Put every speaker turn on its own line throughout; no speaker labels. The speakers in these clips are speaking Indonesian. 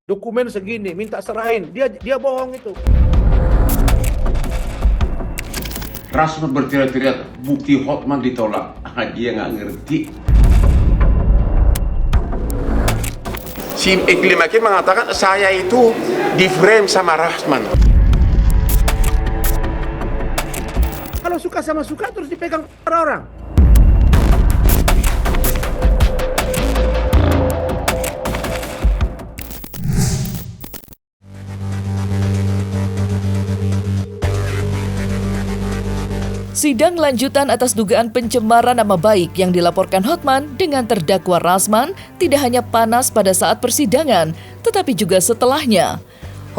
Dokumen segini, minta serahin. Dia bohong itu.
Rasman berteriak-teriak, bukti Hotman ditolak. Dia nggak ngerti.
Si Iklim Hakim mengatakan saya itu di frame sama Rasman.
Kalau suka sama suka terus dipegang orang.
Sidang lanjutan atas dugaan pencemaran nama baik yang dilaporkan Hotman dengan terdakwa Rasman tidak hanya panas pada saat persidangan, tetapi juga setelahnya.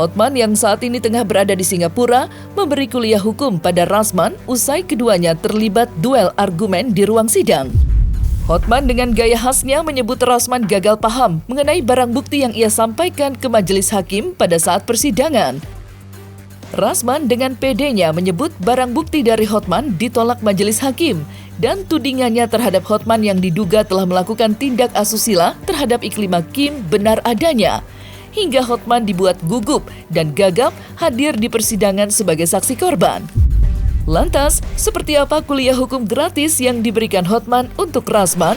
Hotman yang saat ini tengah berada di Singapura memberi kuliah hukum pada Rasman usai keduanya terlibat duel argumen di ruang sidang. Hotman dengan gaya khasnya menyebut Rasman gagal paham mengenai barang bukti yang ia sampaikan ke majelis hakim pada saat persidangan. Rasman dengan PD-nya menyebut barang bukti dari Hotman ditolak majelis hakim dan tudingannya terhadap Hotman yang diduga telah melakukan tindak asusila terhadap Iklim Hakim benar adanya. Hingga Hotman dibuat gugup dan gagap hadir di persidangan sebagai saksi korban. Lantas, seperti apa kuliah hukum gratis yang diberikan Hotman untuk Rasman?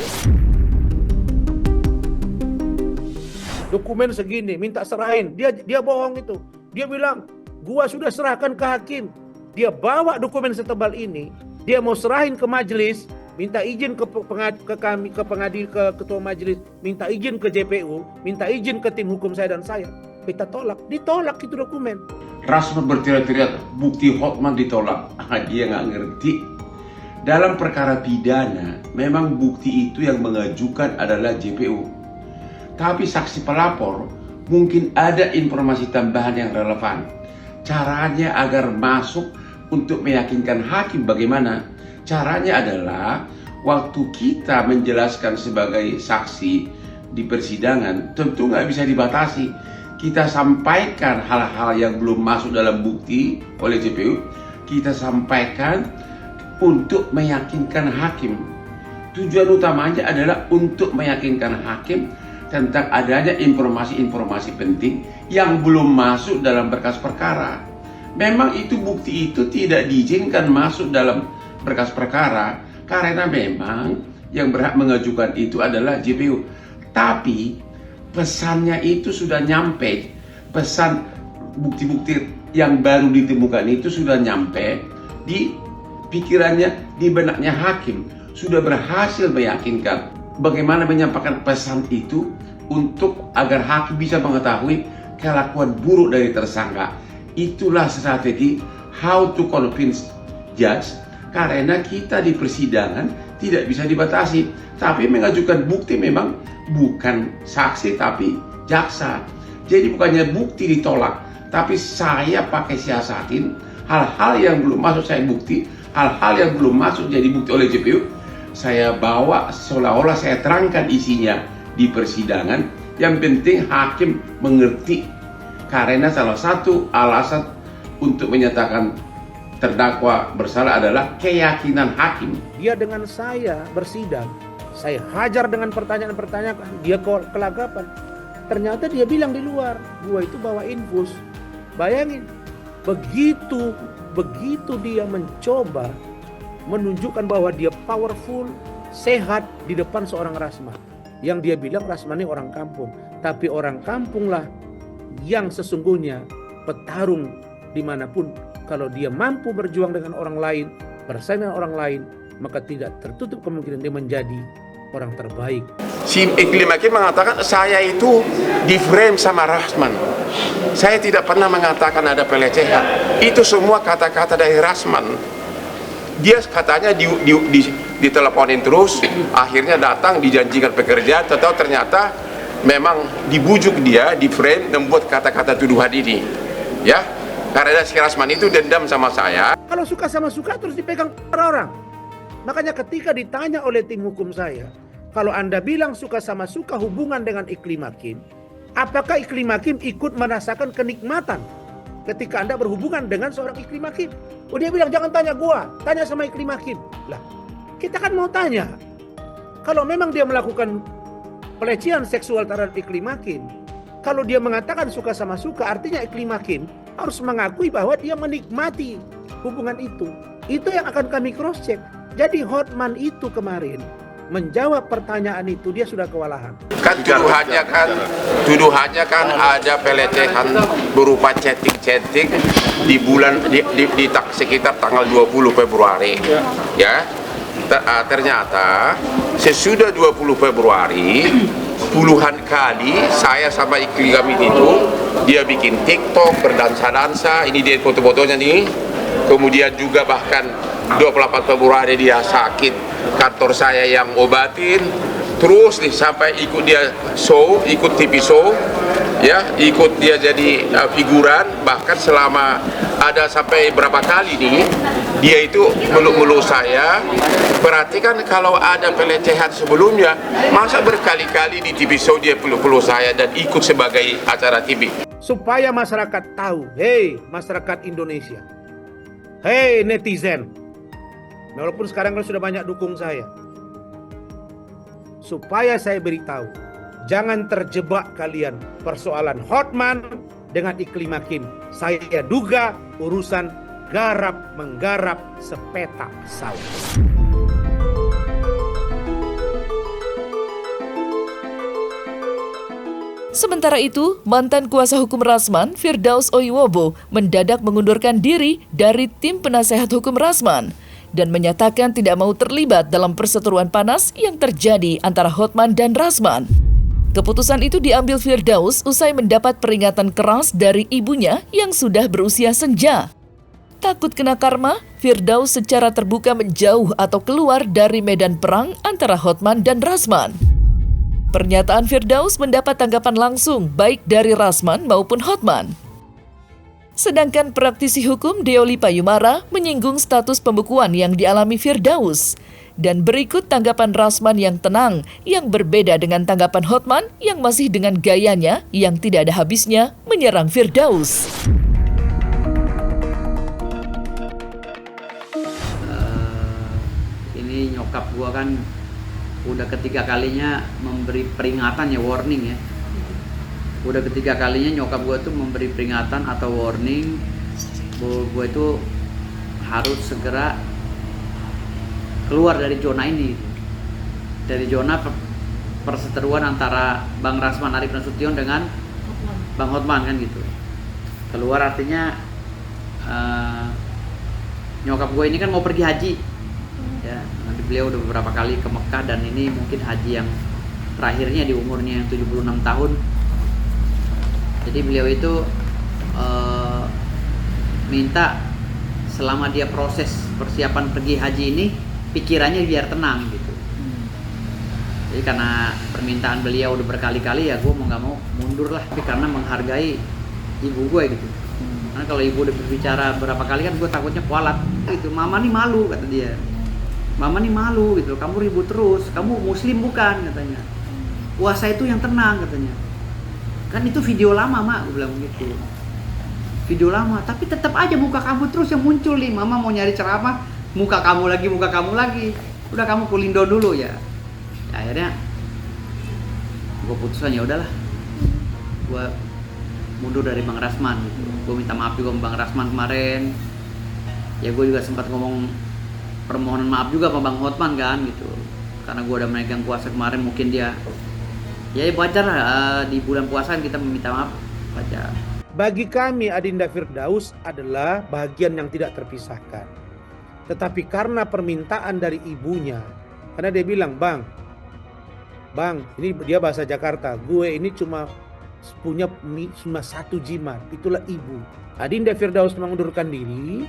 Dokumen segini, minta serahin. Dia bohong itu. Dia bilang, gua sudah serahkan ke hakim. Dia bawa dokumen setebal ini, dia mau serahin ke majelis, minta izin ke ketua majelis, minta izin ke JPU, minta izin ke tim hukum saya dan saya. Kita tolak, ditolak itu dokumen.
Rasman berteriak-teriak, bukti Hotman ditolak. Dia nggak ngerti. Dalam perkara pidana, memang bukti itu yang mengajukan adalah JPU. Tapi saksi pelapor mungkin ada informasi tambahan yang relevan. Caranya agar masuk untuk meyakinkan hakim bagaimana? Caranya adalah waktu kita menjelaskan sebagai saksi di persidangan tentu nggak bisa dibatasi. Kita sampaikan hal-hal yang belum masuk dalam bukti oleh JPU, kita sampaikan untuk meyakinkan hakim. Tujuan utamanya adalah untuk meyakinkan hakim tentang adanya informasi-informasi penting yang belum masuk dalam berkas perkara. Memang itu bukti itu tidak diizinkan masuk dalam berkas perkara karena memang yang berhak mengajukan itu adalah JPU. Tapi pesannya itu sudah nyampe, pesan bukti-bukti yang baru ditemukan itu sudah nyampe di pikirannya, di benaknya hakim, sudah berhasil meyakinkan bagaimana menyampaikan pesan itu untuk agar hakim bisa mengetahui kelakuan buruk dari tersangka. Itulah strategi how to convince judge, karena kita di persidangan tidak bisa dibatasi, tapi mengajukan bukti memang bukan saksi tapi jaksa. Jadi bukannya bukti ditolak, tapi saya pakai siasatin hal-hal yang belum masuk saya bukti, hal-hal yang belum masuk jadi bukti oleh JPU, saya bawa seolah-olah saya terangkan isinya di persidangan. Yang penting hakim mengerti, karena salah satu alasan untuk menyatakan terdakwa bersalah adalah keyakinan hakim.
Dia dengan saya bersidang, saya hajar dengan pertanyaan-pertanyaan, dia kelagapan. Ternyata dia bilang di luar, gua itu bawa infus. Bayangin, begitu dia mencoba menunjukkan bahwa dia powerful, sehat di depan seorang Rasman. Yang dia bilang Rasman ini orang kampung, tapi orang kampunglah yang sesungguhnya petarung dimanapun. Kalau dia mampu berjuang dengan orang lain, bersaing dengan orang lain, maka tidak tertutup kemungkinan dia menjadi orang terbaik.
Si Iklim Hakim mengatakan saya itu di frame sama Rasman. Saya tidak pernah mengatakan ada pelecehan. Itu semua kata-kata dari Rasman. Dia katanya diteleponin terus, akhirnya datang dijanjikan pekerjaan, ternyata memang dibujuk dia di frame membuat kata-kata tuduhan ini. Ya, karena si Rasman itu dendam sama saya.
Kalau suka sama suka terus dipegang orang. Makanya ketika ditanya oleh tim hukum saya, kalau Anda bilang suka sama suka hubungan dengan Iklim Hakim, apakah Iklim Hakim ikut merasakan kenikmatan ketika Anda berhubungan dengan seorang Iklim Hakim? Oh, dia bilang jangan tanya gua, tanya sama Iklim Hakim. Lah, kita kan mau tanya. Kalau memang dia melakukan pelecehan seksual terhadap Iklim Hakim, Kalau dia mengatakan suka sama suka, artinya iklim hakim harus mengakui bahwa dia menikmati hubungan itu. Itu yang akan kami cross check. Jadi Hotman itu kemarin menjawab pertanyaan itu, dia sudah kewalahan.
Kan tuduhannya kan ada pelecehan berupa chatting di bulan sekitar tanggal 20 Februari. Ya. Ternyata sesudah 20 Februari puluhan kali saya sama istri kami itu dia bikin TikTok berdansa-dansa, ini dia foto-fotonya nih. Kemudian juga bahkan 28 Februari dia sakit, kantor saya yang obatin. Terus nih sampai ikut dia show, ikut TV show, ya, ikut dia jadi figuran. Bahkan selama ada sampai berapa kali nih dia itu meluk-meluk saya. Perhatikan kalau ada pelecehan sebelumnya, masa berkali-kali di TV show dia peluk-peluk saya dan ikut sebagai acara TV.
Supaya masyarakat tahu, hei masyarakat Indonesia, hei netizen, walaupun sekarang kan sudah banyak dukung saya, supaya saya beritahu, jangan terjebak kalian persoalan Hotman dengan iklim hakim. Saya duga urusan garap menggarap sepetak sawah.
Sementara itu, mantan kuasa hukum Rasman, Firdaus Oiwobo, mendadak mengundurkan diri dari tim penasehat hukum Rasman dan menyatakan tidak mau terlibat dalam perseteruan panas yang terjadi antara Hotman dan Rasman. Keputusan itu diambil Firdaus usai mendapat peringatan keras dari ibunya yang sudah berusia senja. Takut kena karma, Firdaus secara terbuka menjauh atau keluar dari medan perang antara Hotman dan Rasman. Pernyataan Firdaus mendapat tanggapan langsung baik dari Rasman maupun Hotman. Sedangkan praktisi hukum Deoli Payumara menyinggung status pembekuan yang dialami Firdaus. Dan berikut tanggapan Rasman yang tenang, yang berbeda dengan tanggapan Hotman yang masih dengan gayanya yang tidak ada habisnya menyerang Firdaus.
Ini nyokap gua kan udah ketiga kalinya memberi peringatan ya, warning ya. Udah ketiga kalinya nyokap gue tuh memberi peringatan atau warning bahwa gue itu harus segera keluar dari zona ini, dari zona perseteruan antara Bang Rasman Arif Nasution dengan Bang Hotman kan gitu. Keluar artinya nyokap gue ini kan mau pergi haji ya, nanti beliau udah beberapa kali ke Mekah dan ini mungkin haji yang terakhirnya di umurnya yang 76 tahun. Jadi beliau itu minta selama dia proses persiapan pergi haji ini pikirannya biar tenang gitu. Jadi karena permintaan beliau udah berkali-kali ya gue mau gak mau mundur lah, tapi karena menghargai ibu gue gitu. Karena kalau ibu udah berbicara berapa kali kan gue takutnya kualat gitu. Mama nih malu kata dia. Mama nih malu gitu, kamu ribut terus, kamu muslim bukan katanya. Puasa itu yang tenang katanya. Kan itu video lama mak, gue bilang gitu. Video lama, tapi tetap aja muka kamu terus yang muncul nih. Mama mau nyari ceramah, muka kamu lagi. Udah kamu kulindo dulu ya. Akhirnya gue putusan ya udahlah. Gue mundur dari Bang Rasman gitu. Gue minta maaf juga sama Bang Rasman kemarin. Ya gue juga sempat ngomong permohonan maaf juga sama Bang Hotman kan gitu, karena gue udah memegang kuasa kemarin, mungkin dia ya wajar lah di bulan puasa kita meminta maaf, wajar.
Bagi kami Adinda Firdaus adalah bagian yang tidak terpisahkan. Tetapi karena permintaan dari ibunya, karena dia bilang, Bang, ini dia bahasa Jakarta, gue ini cuma satu jimat, itulah ibu. Adinda Firdaus mengundurkan diri,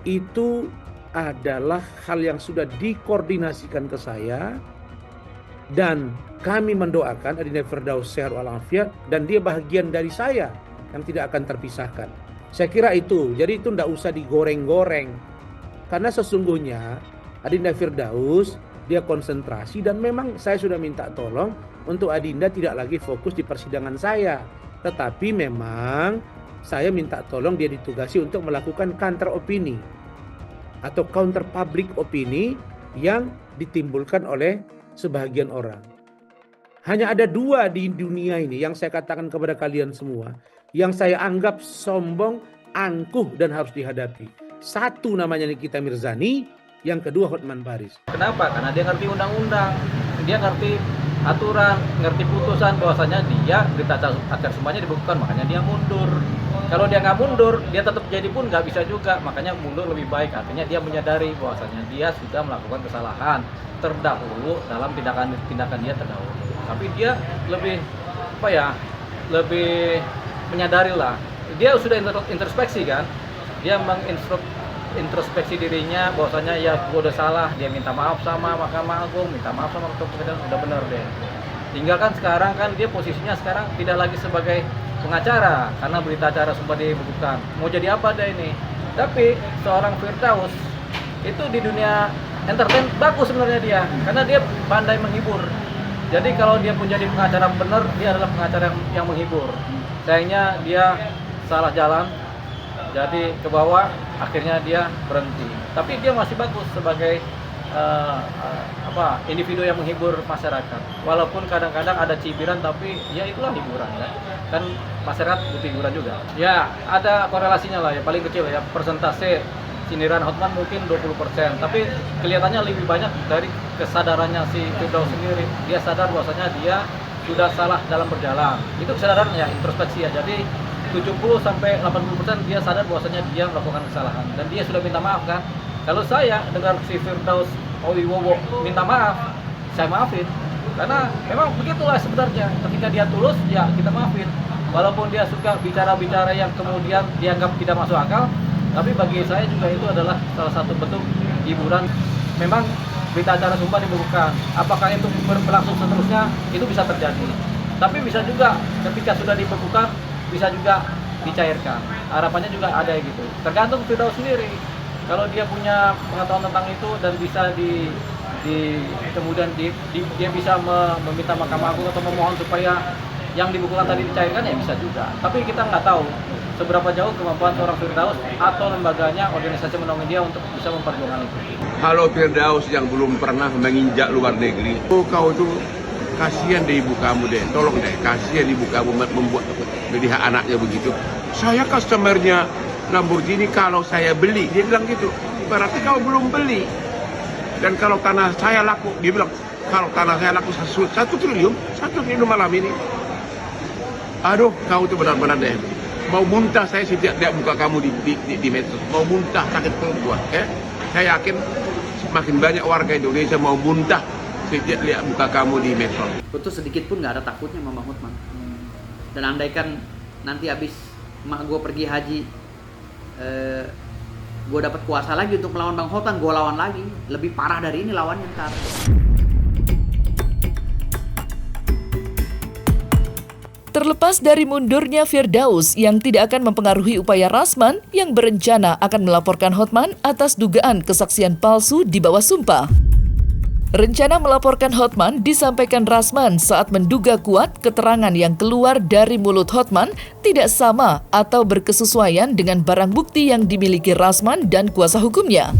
itu adalah hal yang sudah dikoordinasikan ke saya dan kami mendoakan Adinda Firdaus sehat walafiat dan dia bagian dari saya yang tidak akan terpisahkan. Saya kira itu, jadi itu tidak usah digoreng-goreng karena sesungguhnya Adinda Firdaus dia konsentrasi dan memang saya sudah minta tolong untuk Adinda tidak lagi fokus di persidangan saya, tetapi memang saya minta tolong dia ditugasi untuk melakukan counter opini atau counter public opini yang ditimbulkan oleh sebagian orang. Hanya ada dua di dunia ini yang saya katakan kepada kalian semua, yang saya anggap sombong, angkuh, dan harus dihadapi. Satu namanya Nikita Mirzani, yang kedua Hotman Paris.
Kenapa? Karena dia ngerti undang-undang, dia ngerti aturan, ngerti putusan, bahwasanya dia berita acara semuanya dibekukan, makanya dia mundur. Kalau dia nggak mundur, dia tetap jadi pun nggak bisa juga, makanya mundur lebih baik. Artinya dia menyadari bahwasanya dia sudah melakukan kesalahan terdahulu dalam tindakan dia terdahulu. Tapi dia lebih lebih menyadari lah. Dia sudah introspeksi kan, dia introspeksi dirinya bahwasanya ya gue udah salah, dia minta maaf sama Mahkamah Agung, minta maaf sama Ketua Pengadilan, udah benar deh. Tinggal kan sekarang kan dia posisinya sekarang tidak lagi sebagai pengacara karena berita acara sempat dibekukan. Mau jadi apa deh ini? Tapi seorang Firdaus itu di dunia entertain bagus sebenarnya dia, karena dia pandai menghibur. Jadi kalau dia pun jadi pengacara benar, dia adalah pengacara yang menghibur. Sayangnya dia salah jalan, jadi ke bawah, akhirnya dia berhenti. Tapi dia masih bagus sebagai individu yang menghibur masyarakat. Walaupun kadang-kadang ada cibiran, tapi ya itulah hiburan ya. Kan masyarakat butuh hiburan juga. Ya ada korelasinya lah ya, paling kecil ya, persentase sindiran Hotman mungkin 20%, tapi kelihatannya lebih banyak dari kesadarannya si Firdaus sendiri. Dia sadar bahwasanya dia sudah salah dalam berjalan. Itu kesadarannya, introspeksi ya. Jadi 70-80% dia sadar bahwasanya dia melakukan kesalahan dan dia sudah minta maaf kan. Kalau saya dengar si Firdaus Wibowo minta maaf, saya maafin. Karena memang begitulah sebenarnya, ketika dia tulus ya kita maafin. Walaupun dia suka bicara-bicara yang kemudian dianggap tidak masuk akal, tapi bagi saya juga itu adalah salah satu bentuk hiburan. Memang berita acara sumpah dibekukan. Apakah itu berlangsung seterusnya? Itu bisa terjadi. Tapi bisa juga ketika sudah dibekukan bisa juga dicairkan. Harapannya juga ada gitu. Tergantung Firdaus sendiri. Kalau dia punya pengetahuan tentang itu dan bisa kemudian dia bisa meminta Mahkamah Agung atau memohon supaya yang dibekukan tadi dicairkan, ya bisa juga. Tapi kita nggak tahu seberapa jauh kemampuan seorang Firdaus atau lembaganya, organisasi menolong dia untuk bisa memperjuangkan itu.
Halo Firdaus yang belum pernah menginjak luar negeri. Oh, kau tuh kasihan deh ibu kamu deh, tolong deh, kasihan ibu kamu membuat melihat anaknya begitu. Saya customernya Lamborghini, kalau saya beli, dia bilang gitu, berarti kau belum beli. Dan kalau tanah saya laku, dia bilang, kalau tanah saya laku 1 triliun malam ini. Aduh, kau tuh benar-benar deh, mau muntah saya setiap lihat muka kamu di medsos, mau muntah, sakit perut gua. Saya yakin semakin banyak warga Indonesia mau muntah setiap lihat muka kamu di medsos.
Betul, sedikit pun nggak ada takutnya sama Hotman. Dan andaikan nanti habis emak gue pergi haji, gue dapat kuasa lagi untuk melawan Bang Hotman, gue lawan lagi. Lebih parah dari ini lawannya ntar.
Terlepas dari mundurnya Firdaus yang tidak akan mempengaruhi upaya Rasman yang berencana akan melaporkan Hotman atas dugaan kesaksian palsu di bawah sumpah. Rencana melaporkan Hotman disampaikan Rasman saat menduga kuat keterangan yang keluar dari mulut Hotman tidak sama atau berkesesuaian dengan barang bukti yang dimiliki Rasman dan kuasa hukumnya.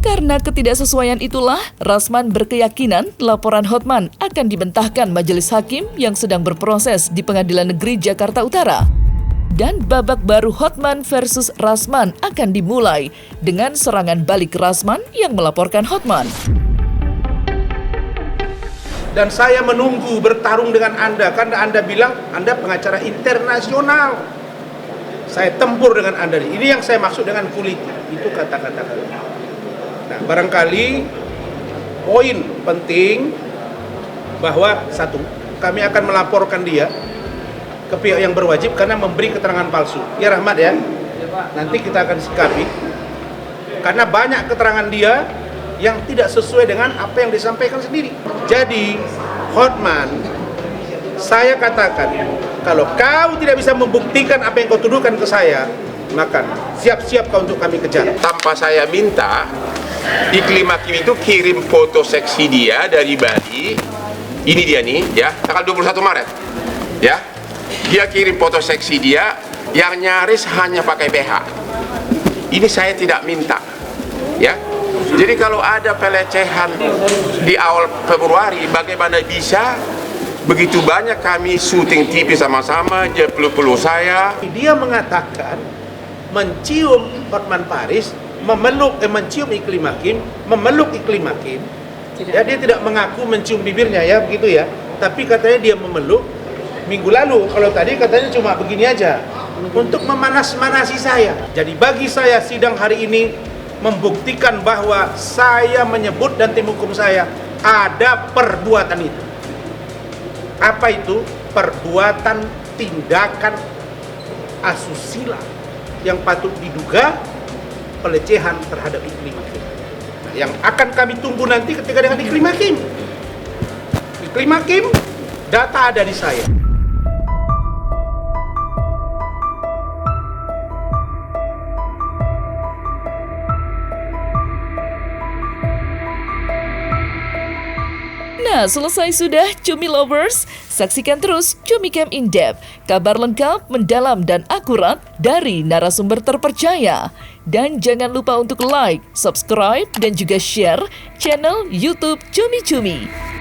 Karena ketidaksesuaian itulah, Rasman berkeyakinan laporan Hotman akan dibentahkan majelis hakim yang sedang berproses di Pengadilan Negeri Jakarta Utara. Dan babak baru Hotman versus Rasman akan dimulai dengan serangan balik Rasman yang melaporkan Hotman.
Dan saya menunggu bertarung dengan Anda karena Anda bilang Anda pengacara internasional. Saya tempur dengan Anda. Ini yang saya maksud dengan kuliti. Itu kata-kata kalian. Nah, barangkali poin penting bahwa satu, kami akan melaporkan dia ke pihak yang berwajib karena memberi keterangan palsu. Ya Rahmat ya. Nanti kita akan sikapi. Karena banyak keterangan dia yang tidak sesuai dengan apa yang disampaikan sendiri. Jadi, Hotman, saya katakan, kalau kau tidak bisa membuktikan apa yang kau tuduhkan ke saya, maka siap-siap kau untuk kami kejar.
Tanpa saya minta, Iklim Hakim itu kirim foto seksi dia dari Bali. Ini dia nih, ya, tanggal 21 Maret. Ya. Dia kirim foto seksi dia yang nyaris hanya pakai BH. Ini saya tidak minta. Ya. Jadi kalau ada pelecehan di awal Februari, bagaimana bisa Begitu banyak kami syuting TV sama-sama, dia peluk-peluk saya.
Dia mengatakan mencium Hotman Paris, mencium Iklim Hakim, memeluk Iklim Hakim. Ya, dia tidak mengaku mencium bibirnya ya, begitu ya. Tapi katanya dia memeluk minggu lalu. Kalau tadi katanya cuma begini aja untuk memanas-manasi saya. Jadi bagi saya sidang hari ini membuktikan bahwa saya menyebut dan tim hukum saya ada perbuatan itu. Apa itu? Perbuatan tindakan asusila yang patut diduga pelecehan terhadap Iklim Hakim. Nah, yang akan kami tunggu nanti ketika dengan Iklim Hakim. Iklim Hakim, data ada di saya.
Nah, selesai sudah Cumi Lovers. Saksikan terus Cumi Camp In Depth, kabar lengkap, mendalam, dan akurat dari narasumber terpercaya. Dan jangan lupa untuk like, subscribe, dan juga share channel YouTube Cumi Cumi.